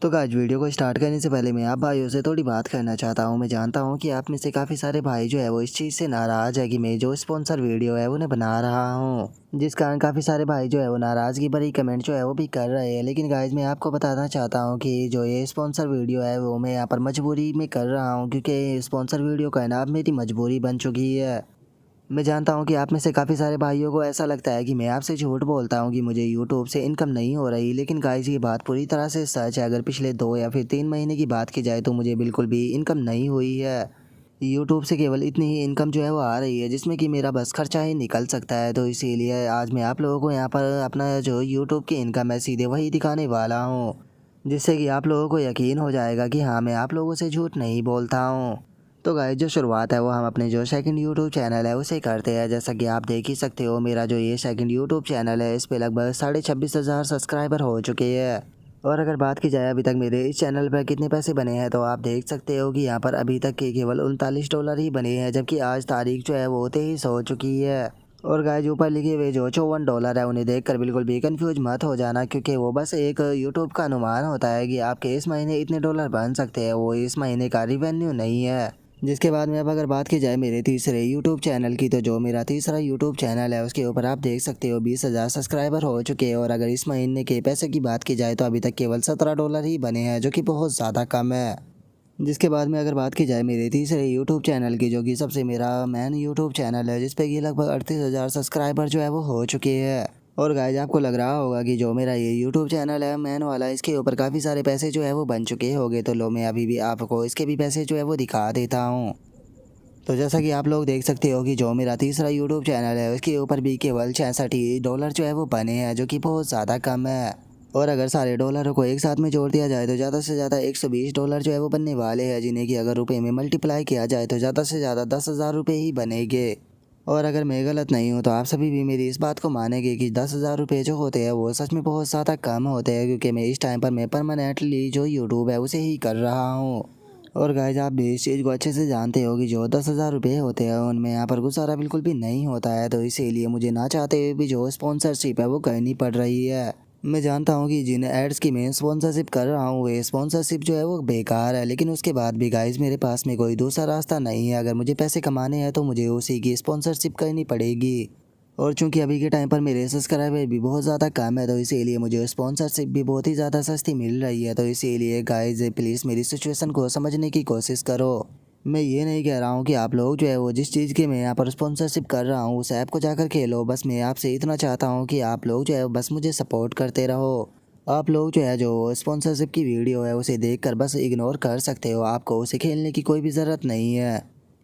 तो guys video को start करने से पहले मैं आप भाइयों से थोड़ी बात करना चाहता हूं। मैं जानता हूं कि आप में से काफ़ी सारे भाई जो है वो इस चीज़ से नाराज़ है कि मैं जो स्पॉन्सर वीडियो है उन्हें बना रहा हूं, जिस कारण काफ़ी सारे भाई जो है वो नाराज़गी भरी कमेंट जो है वो भी कर रहे हैं। लेकिन गाइस मैं आपको बताना चाहता हूँ कि जो ये स्पॉन्सर वीडियो है वो मैं यहाँ पर मजबूरी में कर रहा हूँ, क्योंकि स्पॉन्सर वीडियो करना अब मेरी मजबूरी बन चुकी है। मैं जानता हूँ कि आप में से काफ़ी सारे भाइयों को ऐसा लगता है कि मैं आपसे झूठ बोलता हूँ कि मुझे यूट्यूब से इनकम नहीं हो रही, लेकिन गाइस ये बात पूरी तरह से सच है। अगर पिछले 2 या फिर 3 महीने की बात की जाए तो मुझे बिल्कुल भी इनकम नहीं हुई है। यूट्यूब से केवल इतनी ही इनकम जो है वो आ रही है जिसमें कि मेरा बस खर्चा ही निकल सकता है। तो इसीलिए आज मैं आप लोगों को यहाँ पर अपना जो यूट्यूब की इनकम है सीधे वही दिखाने वाला हूँ, जिससे कि आप लोगों को यकीन हो जाएगा कि हाँ मैं आप लोगों से झूठ नहीं बोलता हूँ। तो गाइस जो शुरुआत है वो हम अपने जो सेकंड यूट्यूब चैनल है उसे करते हैं। जैसा कि आप देख ही सकते हो मेरा जो ये सेकंड यूट्यूब चैनल है इस पे लगभग 26,500 सब्सक्राइबर हो चुके हैं। और अगर बात की जाए अभी तक मेरे इस चैनल पर कितने पैसे बने हैं तो आप देख सकते हो कि यहाँ पर अभी तक के केवल $39 ही बने हैं, जबकि आज तारीख जो है वो 23 हो चुकी है। और गाइस ऊपर लिखे हुए जो $54 है उन्हें देखकर बिल्कुल भी कंफ्यूज मत हो जाना, क्योंकि वो बस एक यूट्यूब का अनुमान होता है कि आपके इस महीने इतने डॉलर बन सकते हैं, वो इस महीने का रिवेन्यू नहीं है। जिसके बाद में अब अगर बात की जाए मेरे तीसरे यूट्यूब चैनल की, तो जो मेरा तीसरा यूट्यूब चैनल है उसके ऊपर आप देख सकते हो 20,000 सब्सक्राइबर हो चुके हैं। और अगर इस महीने के पैसे की बात की जाए तो अभी तक केवल $17 ही बने हैं, जो कि बहुत ज़्यादा कम है। जिसके बाद में अगर बात की जाए मेरे तीसरे यूट्यूब चैनल की, जो कि सबसे मेरा मेन यूट्यूब चैनल है, जिस पे कि लगभग 38,000 सब्सक्राइबर जो है वो हो चुके हैं। और गाइस आपको लग रहा होगा कि जो मेरा ये यूट्यूब चैनल है मेन वाला, इसके ऊपर काफ़ी सारे पैसे जो है वो बन चुके होंगे। तो लो मैं अभी भी आपको इसके भी पैसे जो है वो दिखा देता हूँ। तो जैसा कि आप लोग देख सकते हो कि जो मेरा तीसरा यूट्यूब चैनल है उसके ऊपर भी केवल $66 जो है वो बने हैं, जो कि बहुत ज़्यादा कम है। और अगर सारे डॉलरों को एक साथ में जोड़ दिया जाए तो ज़्यादा से ज़्यादा $120 जो है वो बनने वाले हैं, जिन्हें कि अगर रुपए में मल्टीप्लाई किया जाए तो ज़्यादा से ज़्यादा 10,000 रुपये ही बनेंगे। और अगर मैं गलत नहीं हूँ तो आप सभी भी मेरी इस बात को मानेंगे कि 10,000 रुपये जो होते हैं वो सच में बहुत ज़्यादा कम होते हैं, क्योंकि मैं इस टाइम पर मैं परमानेंटली जो यूट्यूब है उसे ही कर रहा हूँ। और गाइस आप भी इस चीज़ को अच्छे से जानते हो कि जो 10,000 रुपये होते हैं उनमें यहाँ पर गुजारा बिल्कुल भी नहीं होता है। तो इसीलिए मुझे ना चाहते हुए भी जो स्पॉन्सरशिप है वो करनी पड़ रही है। मैं जानता हूँ कि जिन एड्स की मैं स्पॉन्सरशिप कर रहा हूँ वे स्पॉन्सरशिप जो है वो बेकार है, लेकिन उसके बाद भी गाइस मेरे पास में कोई दूसरा रास्ता नहीं है। अगर मुझे पैसे कमाने हैं तो मुझे उसी की स्पॉन्सरशिप करनी पड़ेगी। और चूंकि अभी के टाइम पर मेरे सब्सक्राइबर भी बहुत ज़्यादा कम है तो इसीलिए मुझे स्पॉन्सरशिप भी बहुत ही ज़्यादा सस्ती मिल रही है। तो इसीलिए गाइस प्लीज़ मेरी सिचुएशन को समझने की कोशिश करो। मैं ये नहीं कह रहा हूँ कि आप लोग जो है वो जिस चीज़ की मैं यहाँ पर स्पॉन्सरशिप कर रहा हूँ उस ऐप को जाकर खेलो। बस मैं आपसे इतना चाहता हूँ कि आप लोग जो है बस मुझे सपोर्ट करते रहो। आप लोग जो है जो स्पॉन्सरशिप की वीडियो है उसे देखकर बस इग्नोर कर सकते हो, आपको उसे खेलने की कोई भी ज़रूरत नहीं है,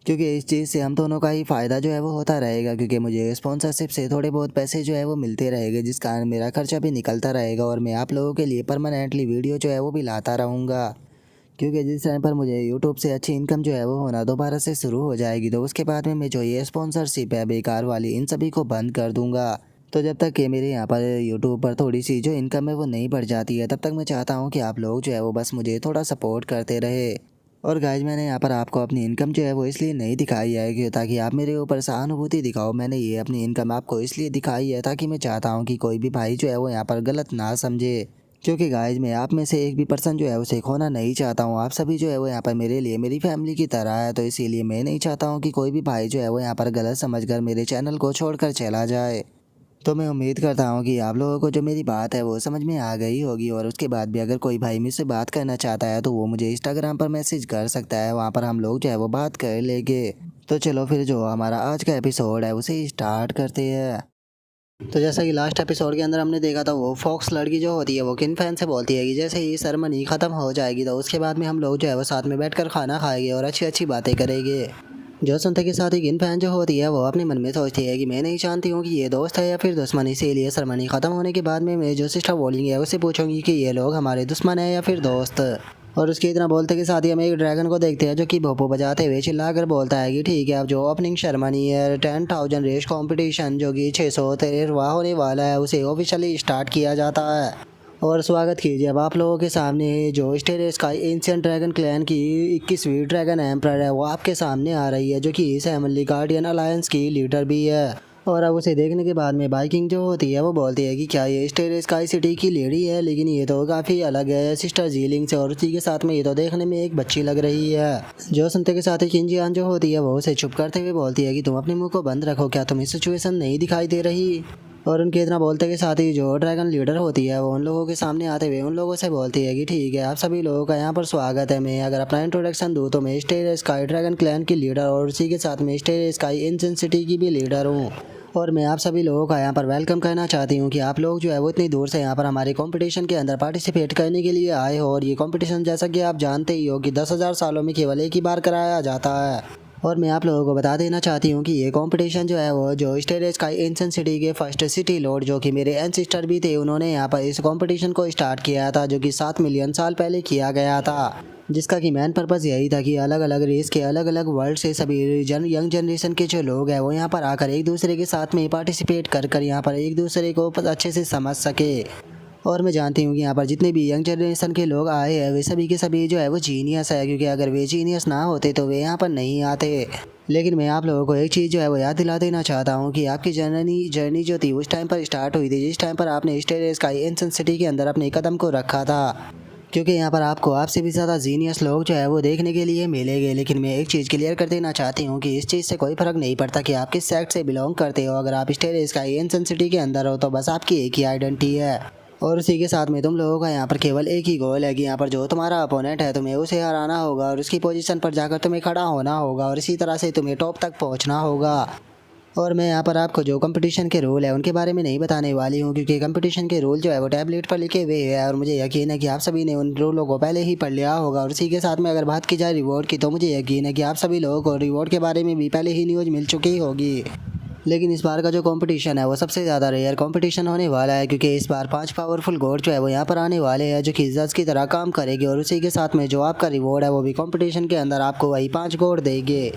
क्योंकि इस चीज़ से हम दोनों का ही फ़ायदा जो है वो होता रहेगा। क्योंकि मुझे स्पॉन्सरशिप से थोड़े बहुत पैसे जो है वो मिलते रहेंगे, जिस कारण मेरा खर्चा भी निकलता रहेगा और मैं आप लोगों के लिए परमानेंटली वीडियो जो है वो भी लाता रहूँगा। क्योंकि जिस टाइम पर मुझे यूट्यूब से अच्छी इनकम जो है वो होना दोबारा से शुरू हो जाएगी तो उसके बाद में मैं जो ये स्पॉन्सरशिप है बेकार वाली इन सभी को बंद कर दूँगा। तो जब तक कि मेरे यहाँ पर यूट्यूब पर थोड़ी सी जो इनकम है वो नहीं बढ़ जाती है तब तक मैं चाहता हूँ कि आप लोग जो है वो बस मुझे थोड़ा सपोर्ट करते रहे। और गाइज मैंने यहाँ पर आपको अपनी इनकम जो है वो इसलिए नहीं दिखाई है कि ताकि आप मेरे ऊपर सहानुभूति दिखाओ। मैंने ये अपनी इनकम आपको इसलिए दिखाई है ताकि मैं चाहता हूँ कि कोई भी भाई जो है वो यहाँ पर गलत ना समझे, क्योंकि गाइज मैं आप में से एक भी पर्सन जो है उसे खोना नहीं चाहता हूँ। आप सभी जो है वो यहाँ पर मेरे लिए मेरी फैमिली की तरह है, तो इसीलिए मैं नहीं चाहता हूँ कि कोई भी भाई जो है वो यहाँ पर गलत समझकर मेरे चैनल को छोड़कर चला जाए। तो मैं उम्मीद करता हूँ कि आप लोगों को जो मेरी बात है वो समझ में आ गई होगी। और उसके बाद भी अगर कोई भाई मुझसे बात करना चाहता है तो वो मुझे इंस्टाग्राम पर मैसेज कर सकता है, वहाँ पर हम लोग जो है वो बात कर लेंगे। तो चलो फिर जो हमारा आज का एपिसोड है उसे स्टार्ट करते हैं। तो जैसा कि लास्ट एपिसोड के अंदर हमने देखा था, वो फॉक्स लड़की जो होती है वो किन फैन से बोलती है कि जैसे ही सेरेमनी ख़त्म हो जाएगी तो उसके बाद में हम लोग जो है वो साथ में बैठकर खाना खाएंगे और अच्छी अच्छी बातें करेंगे। जो सुनते के साथ ही किन फैन जो होती है वो अपने मन में सोचती है कि मैं नहीं जानती हूँ कि ये दोस्त है या फिर दुश्मन, इसीलिए सेरेमनी ख़त्म होने के बाद में मैं जो सिस्टर बोलेंगे है उससे पूछूंगी कि ये लोग हमारे दुश्मन है या फिर दोस्त। और उसके इतना बोलते के साथ ही हम एक ड्रैगन को देखते हैं जो कि भोपो बजाते हुए चिल्ला कर बोलता है कि ठीक है, अब जो ओपनिंग सेरेमनी है 10,000 रेस कंपटीशन जो कि 613वां होने वाला है उसे ऑफिशियली स्टार्ट किया जाता है। और स्वागत कीजिए अब आप लोगों के सामने जो स्टेर स्काई एंशिएंट ड्रैगन क्लैन की 21वीं ड्रैगन एम्परर है वो आपके सामने आ रही है, जो कि इस हेमनली गार्डियन अलायंस की लीडर भी है। और अब उसे देखने के बाद में बाइकिंग जो होती है वो बोलती है कि क्या ये स्टेर स्काई सिटी की लेडी है, लेकिन ये तो काफ़ी अलग है सिस्टर जीलिंग से, और उसी के साथ में ये तो देखने में एक बच्ची लग रही है। जो सुनते के साथ ही किंजियान जो होती है वो उसे चुप करते हुए बोलती है कि तुम अपने मुंह को बंद रखो, क्या तुम्हें सिचुएशन नहीं दिखाई दे रही। और उनके इतना बोलते के साथ ही जो ड्रैगन लीडर होती है वो उन लोगों के सामने आते हुए उन लोगों से बोलती है कि ठीक है, आप सभी लोगों का यहाँ पर स्वागत है। मैं अगर अपना इंट्रोडक्शन दूँ तो मैं स्टेर स्काई ड्रैगन क्लैन की लीडर और उसी के साथ में स्टेर स्काई एंशिएंट सिटी की भी लीडर हूँ। और मैं आप सभी लोगों का यहाँ पर वेलकम करना चाहती हूँ कि आप लोग जो है वो इतनी दूर से यहाँ पर हमारे कंपटीशन के अंदर पार्टिसिपेट करने के लिए आए हो। और ये कंपटीशन जैसा कि आप जानते ही हो कि 10,000 सालों में केवल एक ही बार कराया जाता है। और मैं आप लोगों को बता देना चाहती हूँ कि ये कंपटीशन जो है वो जो स्टेर स्काई एंशिएंट सिटी के फर्स्ट सिटी लॉर्ड जो कि मेरे एंसेस्टर भी थे, उन्होंने यहाँ पर इस कंपटीशन को स्टार्ट किया था, जो कि 7 मिलियन साल पहले किया गया था। जिसका कि मेन पर्पज़ यही था कि अलग अलग रेस के अलग अलग वर्ल्ड से सभी यंग जनरेशन के जो लोग हैं वो यहाँ पर आकर एक दूसरे के साथ में पार्टिसिपेट कर कर यहाँ पर एक दूसरे को अच्छे से समझ सके। और मैं जानती हूँ कि यहाँ पर जितने भी यंग जनरेशन के लोग आए हैं वे सभी के सभी जो है वो जीनियस है, क्योंकि अगर वे जीनियस ना होते तो वे यहाँ पर नहीं आते। लेकिन मैं आप लोगों को एक चीज़ जो है वो याद दिला देना चाहता हूँ कि आपकी जर्नी जो थी उस टाइम पर स्टार्ट हुई थी जिस टाइम पर आपने स्टेर स्काई एंशिएंट सिटी के अंदर अपने कदम को रखा था। क्योंकि यहाँ पर आपको आपसे भी ज़्यादा जीनियस लोग जो है वो देखने के लिए मिलेंगे। लेकिन मैं एक चीज़ क्लियर कर देना चाहती हूँ कि इस चीज़ से कोई फ़र्क नहीं पड़ता कि आप किस सेक्ट से बिलोंग करते हो। अगर आप स्टेर स्काई एंशिएंट सिटी के अंदर हो तो बस आपकी एक ही आइडेंटिटी है। और उसी के साथ में तुम लोगों का यहाँ पर केवल एक ही गोल है कि यहाँ पर जो तुम्हारा अपोनेंट है तुम्हें उसे हराना होगा और उसकी पोजीशन पर जाकर तुम्हें खड़ा होना होगा और इसी तरह से तुम्हें टॉप तक पहुँचना होगा। और मैं यहाँ पर आपको जो कंपटीशन के रूल है उनके बारे में नहीं बताने वाली हूँ, क्योंकि कंपटीशन के रूल जो है वो टैबलेट पर लिखे हुए हैं और मुझे यकीन है कि आप सभी ने उन रूलों को पहले ही पढ़ लिया होगा। और इसी के साथ में अगर बात की जाए रिवॉर्ड की तो मुझे यकीन है कि आप सभी लोगों को रिवॉर्ड के बारे में भी पहले ही न्यूज़ मिल चुकी होगी। लेकिन इस बार का जो कंपटीशन है वो सबसे ज़्यादा रेयर कंपटीशन होने वाला है, क्योंकि इस बार 5 पावरफुल गॉड जो है वो यहाँ पर आने वाले हैं जो कि जज की तरह काम करेंगे। और उसी के साथ में जो आपका रिवॉर्ड है वो भी कंपटीशन के अंदर आपको वही 5 गॉड देंगे।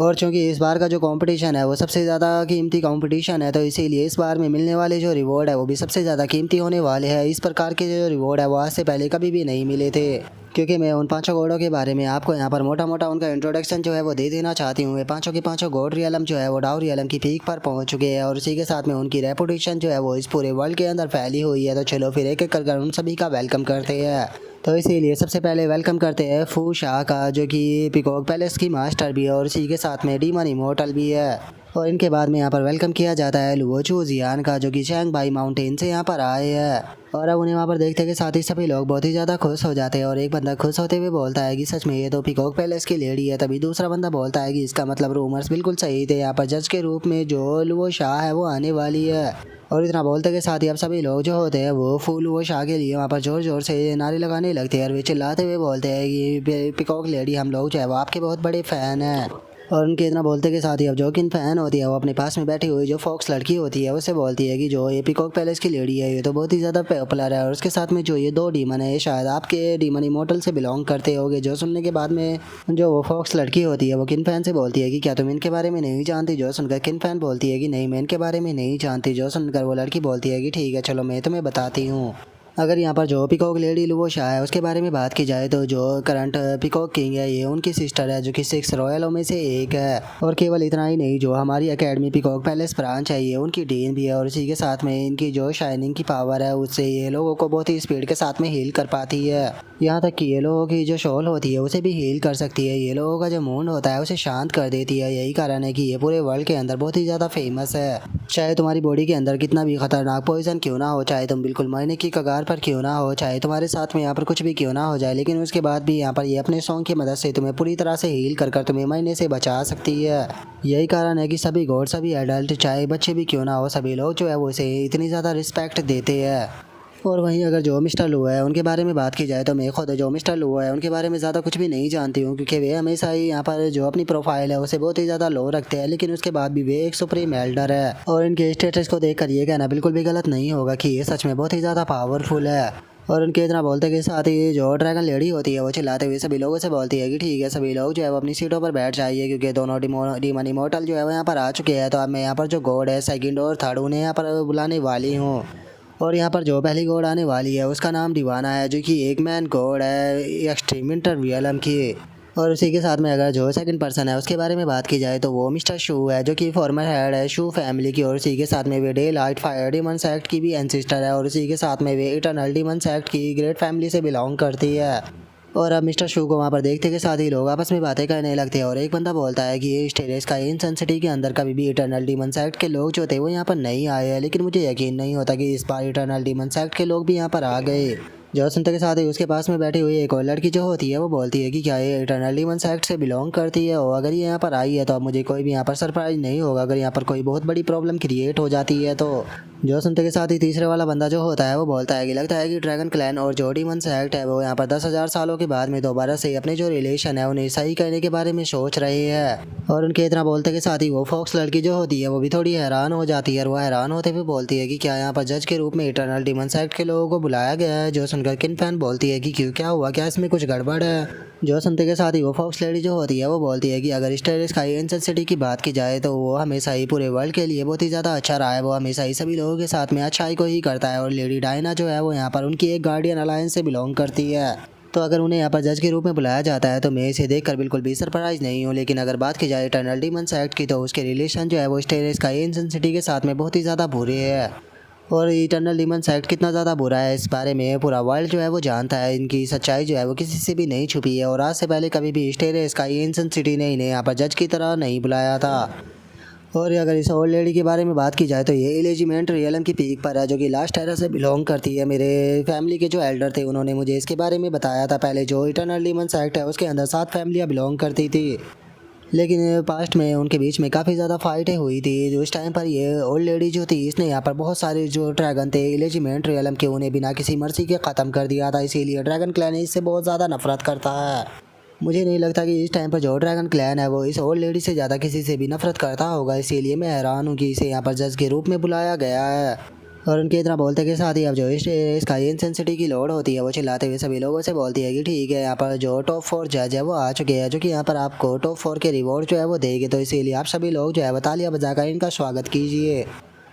और चूँकि इस बार का जो कंपटीशन है वो सबसे ज़्यादा कीमती कंपटीशन है तो इसीलिए इस बार में मिलने वाले जो रिवॉर्ड है वो भी सबसे ज़्यादा कीमती होने वाले हैं। इस प्रकार के जो रिवॉर्ड है वो आज से पहले कभी भी नहीं मिले थे। क्योंकि मैं उन 5 गॉडों के बारे में आपको यहाँ पर मोटा मोटा उनका इंट्रोडक्शन जो है वो दे देना चाहती हूँ। वे 5 के 5 गॉड रियलम जो है वो डाउ रियलम की पीक पर पहुँच चुके हैं और उसी के साथ में उनकी रेपुटेशन जो है वो इस पूरे वर्ल्ड के अंदर फैली हुई है। तो चलो फिर एक एक कर उन सभी का वेलकम करते हैं। तो इसीलिए सबसे पहले वेलकम करते हैं फू शाह का, जो कि पिकॉक पैलेस की मास्टर भी है और इसी के साथ में डीमन इमोर्टल भी है। और इनके बाद में यहाँ पर वेलकम किया जाता है लुओ चूजियान का, जो कि चैंगबाई माउंटेन से यहाँ पर आए हैं। और अब उन्हें वहाँ पर देखते के साथ ही सभी लोग बहुत ही ज़्यादा खुश हो जाते हैं और एक बंदा खुश होते हुए बोलता है कि सच में ये तो पिकॉक पैलेस की लेडी है। तभी दूसरा बंदा बोलता है कि इसका मतलब रूमर्स बिल्कुल सही थे, यहाँ पर जज के रूप में जो लुओ शाह है वो आने वाली है। और इतना बोलते के साथ ही अब सभी लोग जो होते हैं वो फूल वो शाह के लिए वहाँ पर जोर जोर से नारे लगाने लगते हैं और वे चिल्लाते हुए बोलते हैं कि पिकॉक लेडी हम लोग जो है वो आपके बहुत बड़े फ़ैन हैं। और उनके इतना बोलते के साथ ही अब जो कि फ़ैन होती है वो अपने पास में बैठी हुई जो फॉक्स लड़की होती है उससे बोलती है कि जो ये पिकॉक पैलेस की लेडी है ये तो बहुत ही ज़्यादा पॉपुलर है। और उसके साथ में जो ये 2 डीमन है ये शायद आपके डीमन इमोर्टल से बिलोंग करते होंगे। जो सुनने के बाद में जो वो फॉक्स लड़की होती है वो किन फैन से बोलती है कि क्या तुम इनके बारे में नहीं जानती। जो सुनकर किन फैन बोलती है कि नहीं मैं इनके बारे में नहीं जानती। जो सुनकर वो लड़की बोलती है कि ठीक है चलो मैं तुम्हें बताती हूँ। अगर यहाँ पर जो पिकॉक लेडी लुओ शाह है उसके बारे में बात की जाए तो जो करंट पिकॉक किंग है ये उनकी सिस्टर है, जो कि 6 रॉयलों में से एक है। और केवल इतना ही नहीं, जो हमारी एकेडमी पिकॉक पैलेस ब्रांच है ये उनकी डीन भी है। और इसी के साथ में इनकी जो शाइनिंग की पावर है उससे ये लोगों को बहुत ही स्पीड के साथ में हील कर पाती है। यहाँ तक कि ये लोगों की जो शॉल होती है उसे भी हील कर सकती है। ये लोगों का जो मूड होता है उसे शांत कर देती है। यही कारण है कि ये पूरे वर्ल्ड के अंदर बहुत ही ज़्यादा फेमस है। चाहे तुम्हारी बॉडी के अंदर कितना भी खतरनाक पॉइजन क्यों ना हो, चाहे तुम बिल्कुल मरने की कगार पर क्यों ना हो, चाहे तुम्हारे साथ में यहाँ पर कुछ भी क्यों ना हो जाए, लेकिन उसके बाद भी यहाँ पर ये अपने सॉन्ग की मदद से तुम्हें पूरी तरह से हील कर तुम्हें मरने से बचा सकती है। यही कारण है कि सभी गॉड सभी एडल्ट चाहे बच्चे भी क्यों ना हो सभी लोग जो है वो इसे इतनी ज़्यादा रिस्पेक्ट देते हैं। और वहीं अगर जो मिस्टर लुओ है उनके बारे में बात की जाए तो मैं खुद जो मिस्टर लुओ है उनके बारे में ज़्यादा कुछ भी नहीं जानती हूँ, क्योंकि वे हमेशा ही यहाँ पर जो अपनी प्रोफाइल है उसे बहुत ही ज़्यादा लो रखते हैं। लेकिन उसके बाद भी वे एक सुप्रीम एल्डर है और इनके स्टेटस को देख कर ये कहना बिल्कुल भी गलत नहीं होगा कि ये सच में बहुत ही ज़्यादा पावरफुल है। और उनके इतना बोलते के साथ ही जो ड्रैगन लेडी होती है वो चिल्लाते हुए सभी लोगों से बोलती है कि ठीक है सभी लोग जो है वो अपनी सीटों पर बैठ जाइए, क्योंकि दोनों डीमन इमोर्टल जो है वो यहाँ पर आ चुके हैं। तो अब मैं यहाँ पर जो गॉड है सेकंड और थर्ड उन्हें यहाँ पर बुलाने वाली हूँ। और यहाँ पर जो पहली गॉड आने वाली है उसका नाम डिवाना है, जो कि एक मैन गॉड है एक्सट्रीम विंटर रियलम की। और उसी के साथ में अगर जो सेकंड पर्सन है उसके बारे में बात की जाए तो वो मिस्टर शू है, जो कि फॉर्मर हेड है शू फैमिली की। और उसी के साथ में वे daylight fire demon sect की भी एंसिस्टर है। और उसी के साथ में वे इटर्नल डीमन सेक्ट की ग्रेट फैमिली से बिलोंग करती है। और अब मिस्टर शू को वहाँ पर देखते के साथ ही लोग आपस में बातें करने लगते हैं। और एक बंदा बोलता है कि ये स्टेरेस का इन सिटी के अंदर कभी भी इटर्नल डीमन सेक्ट के लोग जो थे वो यहाँ पर नहीं आए हैं, लेकिन मुझे यकीन नहीं होता कि इस बार इटर्नल डीमन सेक्ट के लोग भी यहाँ पर आ गए। जो सुनते के साथ ही उसके पास में बैठी हुई एक और लड़की जो होती है वो बोलती है कि क्या ये इटर्नल डीमन सेक्ट से बिलोंग करती है, और अगर ये यहाँ पर आई है तो अब मुझे कोई भी यहाँ पर सरप्राइज नहीं होगा अगर यहाँ पर कोई बहुत बड़ी प्रॉब्लम क्रिएट हो जाती है तो। जो सुनते के साथ ही तीसरे वाला बंदा जो होता है वो बोलता है कि लगता है कि ड्रैगन क्लैन और जो डीमन सेक्ट है वो यहाँ पर 10,000 सालों के बाद में दोबारा से अपने जो रिलेशन है उन्हें सही करने के बारे में सोच रहे हैं। और उनके इतना बोलते के साथ ही वो फॉक्स लड़की जो होती है वो भी थोड़ी हैरान हो जाती है। और वो हैरान होते हुए बोलती है कि क्या यहाँ पर जज के रूप में इटर्नल डीमन सेक्ट के लोगों को बुलाया गया है। जो सुनकर किन फैन बोलती है कि क्यों, क्या हुआ, क्या इसमें कुछ गड़बड़ है। जो सुनते के साथ ही वो फॉक्स लेडी जो होती है वो बोलती है कि अगर स्टेरिस स्काई एंसेंट सिटी की बात की जाए तो वो हमेशा ही पूरे वर्ल्ड के लिए बहुत ही ज़्यादा अच्छा रहा है। वो हमेशा ही सभी लोगों के साथ में अच्छाई को ही करता है। और लेडी डायना जो है वो यहाँ पर उनकी एक गार्डियन अलायंस से बिलोंग करती है। तो अगर उन्हें यहाँ पर जज के रूप में बुलाया जाता है तो मैं इसे देखकर बिल्कुल भी सरप्राइज नहीं हूँ। लेकिन अगर बात की जाए इटर्नल डीमन सेक्ट की तो उसके रिलेशन जो है वो स्टेरिस स्काई एंसेंट सिटी के साथ में बहुत ही ज़्यादा बुरे है। और इटर्नल डीमन सेक्ट कितना ज़्यादा बुरा है इस बारे में पूरा वर्ल्ड जो है वो जानता है। इनकी सच्चाई जो है वो किसी से भी नहीं छुपी है। और आज से पहले कभी भी स्टेरिस स्काई एंसेंट सिटी ने इन्हें यहाँ पर जज की तरह नहीं बुलाया था। और अगर इस ओल्ड लेडी के बारे में बात की जाए तो ये एलिजिमेंट रियलम की पीक पर है, जो कि लास्ट एरा से बिलोंग करती है। मेरे फैमिली के जो एल्डर थे उन्होंने मुझे इसके बारे में बताया था। पहले जो इटर्नल डीमन सेक्ट है उसके अंदर 7 फैमिलियाँ बिलोंग करती थी, लेकिन पास्ट में उनके बीच में काफ़ी ज़्यादा फाइटें हुई थी। जो इस टाइम पर ये ओल्ड लेडी जो थी इसने यहाँ पर बहुत सारे जो ड्रैगन थे एलिजिमेंट रियलम के उन्हें बिना किसी मर्जी के ख़त्म कर दिया था। इसीलिए ड्रैगन क्लैन इससे बहुत ज़्यादा नफरत करता है। मुझे नहीं लगता कि इस टाइम पर जो ड्रैगन क्लैन है वो इस ओल्ड लेडी से ज़्यादा किसी से भी नफरत करता होगा। इसीलिए मैं हैरान हूँ कि इसे यहाँ पर जज के रूप में बुलाया गया है। और उनके इतना बोलते के साथ ही अब जो इसका इंसेंसिटी की लोड होती है वो चिल्लाते हुए सभी लोगों से बोलती है कि ठीक है, यहाँ पर जो टॉप 4 जज है वो आ चुके हैं, जो कि यहाँ पर आपको टॉप 4 के रिवॉर्ड जो है वो देंगे। तो इसीलिए आप सभी लोग जो है वो तालियां बजाकर इनका स्वागत कीजिए।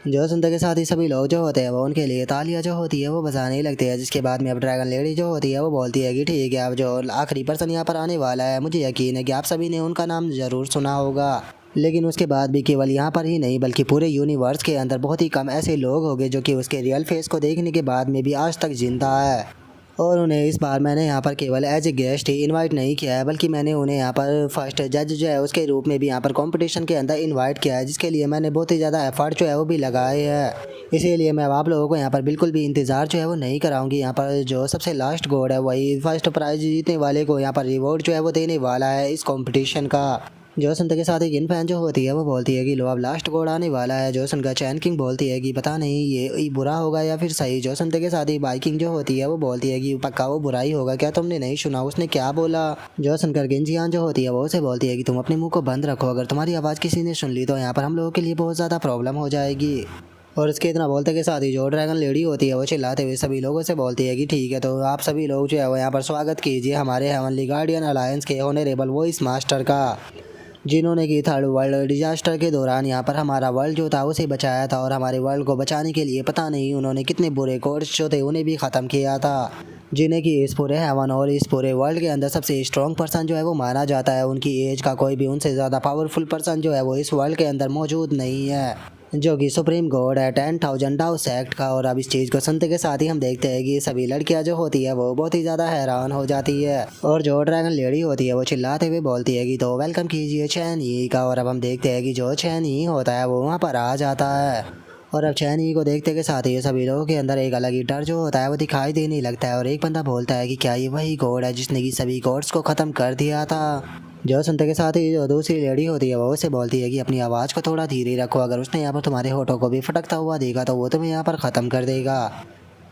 जो सुनते के साथ ही सभी लोग जो होते हैं वो उनके लिए तालियां जो होती है वो बजाने लगती है। जिसके बाद में अब ड्रैगन लेडी जो होती है वो बोलती है कि ठीक है, अब जो आखिरी पर्सन यहाँ पर आने वाला है मुझे यकीन है कि आप सभी ने उनका नाम ज़रूर सुना होगा। लेकिन उसके बाद भी केवल यहाँ पर ही नहीं बल्कि पूरे यूनिवर्स के अंदर बहुत ही कम ऐसे लोग होंगे जो कि उसके रियल फेस को देखने के बाद में भी आज तक जिंदा है। और उन्हें इस बार मैंने यहाँ पर केवल एज ए गेस्ट ही इनवाइट नहीं किया है, बल्कि मैंने उन्हें यहाँ पर फर्स्ट जज जो है उसके रूप में भी यहाँ पर कंपटीशन के अंदर इनवाइट किया है, जिसके लिए मैंने बहुत ही ज़्यादा एफर्ट जो है वो भी लगाए हैं। इसीलिए मैं आप लोगों को यहाँ पर बिल्कुल भी इंतज़ार जो है वो नहीं कराऊंगी। यहाँ पर जो सबसे लास्ट गोड है वही फर्स्ट प्राइज जीतने वाले को यहाँ पर रिवॉर्ड जो है वो देने वाला है इस कॉम्पिटिशन का। जो सुनते के साथ ही गिन फैन जो होती है वो बोलती है कि लो अब लास्ट गोड आने वाला है। जो सुनकर चैन किंग बोलती है कि पता नहीं ये बुरा होगा या फिर सही। जो सुनते के साथ ही बाइकिंग जो होती है वो बोलती है कि पक्का वो बुरा ही होगा, क्या तुमने नहीं सुना उसने क्या बोला। जो सुनकर गिनजियान जो होती है वो उसे बोलती है कि तुम अपने मुंह को बंद रखो, अगर तुम्हारी आवाज़ किसी ने सुन ली तो यहाँ पर हम लोगों के लिए बहुत ज़्यादा प्रॉब्लम हो जाएगी। और इसके इतना बोलते के साथ ही जो ड्रैगन लेडी होती है वो चिल्लाते हुए सभी लोगों से बोलती है कि ठीक है, तो आप सभी लोग जो है वो यहाँ पर स्वागत कीजिए हमारे हेवनली गार्डियन अलायंस के ऑनरेबल वॉइस मास्टर का, जिन्होंने कि थर्ड वर्ल्ड डिजास्टर के दौरान यहाँ पर हमारा वर्ल्ड जो था उसे बचाया था। और हमारे वर्ल्ड को बचाने के लिए पता नहीं उन्होंने कितने बुरे कोड्स जो थे उन्हें भी ख़त्म किया था, जिन्हें कि इस पूरे हेवन और इस पूरे वर्ल्ड के अंदर सबसे स्ट्रॉन्ग पर्सन जो है वो माना जाता है। उनकी एज का कोई भी उनसे ज़्यादा पावरफुल पर्सन जो है वो इस वर्ल्ड के अंदर मौजूद नहीं है, जो कि सुप्रीम गॉड है 10,000 डाउ सेक्ट का। और अब इस चीज़ को सुनते के साथ ही हम देखते हैं कि सभी लड़कियां जो होती है वो बहुत ही ज़्यादा हैरान हो जाती है। और जो ड्रैगन लेडी होती है वो चिल्लाते हुए बोलती है कि तो वेलकम कीजिए चैन ई का। और अब हम देखते हैं कि जो चैन ई होता है वो वहाँ पर आ जाता है। और अब चैन ई को देखते के साथ ही सभी लोगों के अंदर एक अलग ही डर जो होता है वो दिखाई देने लगता है। और एक बंदा बोलता है कि क्या ये वही गॉड है जिसने कि सभी गॉड्स को ख़त्म कर दिया था। जो सुनते के साथ ही जो दूसरी लेडी होती है वो उसे बोलती है कि अपनी आवाज़ को थोड़ा धीरे रखो, अगर उसने यहाँ पर तुम्हारे होठों को भी फटकता हुआ देखा तो वो तुम्हें यहाँ पर ख़त्म कर देगा।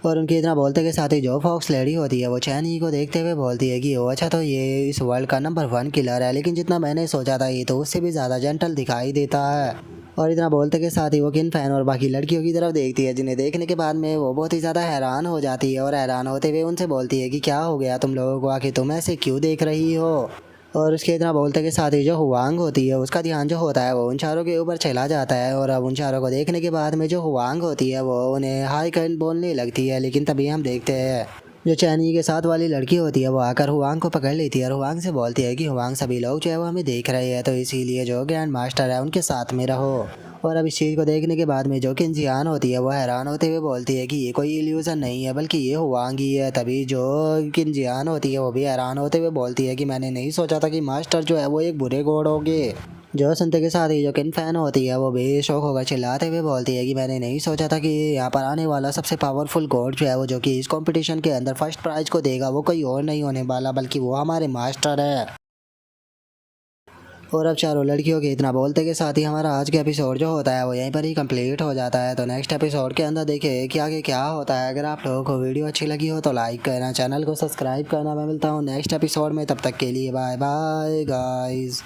और उनके इतना बोलते के साथ ही जो फॉक्स लेडी होती है वो चैन ई को देखते हुए बोलती है कि ओ अच्छा, तो ये इस वर्ल्ड का नंबर 1 किलर है, लेकिन जितना मैंने सोचा था ये तो उससे भी ज़्यादा जेंटल दिखाई देता है। और इतना बोलते के साथ ही वो किन फैन और बाकी लड़कियों की तरफ देखती है, जिन्हें देखने के बाद में वो बहुत ही ज़्यादा हैरान हो जाती है। और हैरान होते हुए उनसे बोलती है कि क्या हो गया तुम लोगों को, आखिर तुम ऐसे क्यों देख रही हो। और उसके इतना बोलते के साथ ही जो हुआंग होती है उसका ध्यान जो होता है वो उन चारों के ऊपर चला जाता है। और अब उन चारों को देखने के बाद में जो हुआंग होती है वो उन्हें हाई करेंट बोलने लगती है। लेकिन तभी हम देखते हैं जो चैनी के साथ वाली लड़की होती है वो आकर हुआंग को पकड़ लेती है और हुआंग से बोलती है कि हुआंग सभी लोग जो है वो हमें देख रहे हैं, तो इसीलिए जो ग्रैंड मास्टर है उनके साथ में रहो। और अब इस चीज़ को देखने के बाद में जो किंजियान होती है वो हैरान होते हुए बोलती है कि ये कोई इल्यूजन नहीं है बल्कि ये हुआंग ही है। तभी जो किंजियान होती है वो भी हैरान होते हुए बोलती है कि मैंने नहीं सोचा था कि मास्टर जो है वो एक बुरे गॉड होंगे। जो सुनते के साथ ही जो किन फैन होती है वो भी शौक होकर चिल्लाते हुए बोलती है कि मैंने नहीं सोचा था कि यहाँ पर आने वाला सबसे पावरफुल गॉड जो है वो जो कि इस कंपटीशन के अंदर फर्स्ट प्राइज को देगा वो कोई और नहीं होने वाला बल्कि वो हमारे मास्टर है। और अब चारों लड़कियों के इतना बोलते के साथ ही हमारा आज का एपिसोड जो होता है वो यहीं पर ही कंप्लीट हो जाता है। तो नेक्स्ट एपिसोड के अंदर देखिए कि आगे क्या होता है। अगर आप लोगों को वीडियो अच्छी लगी हो तो लाइक करना, चैनल को सब्सक्राइब करना। मैं मिलता हूँ नेक्स्ट एपिसोड में, तब तक के लिए बाय बाय गाइस।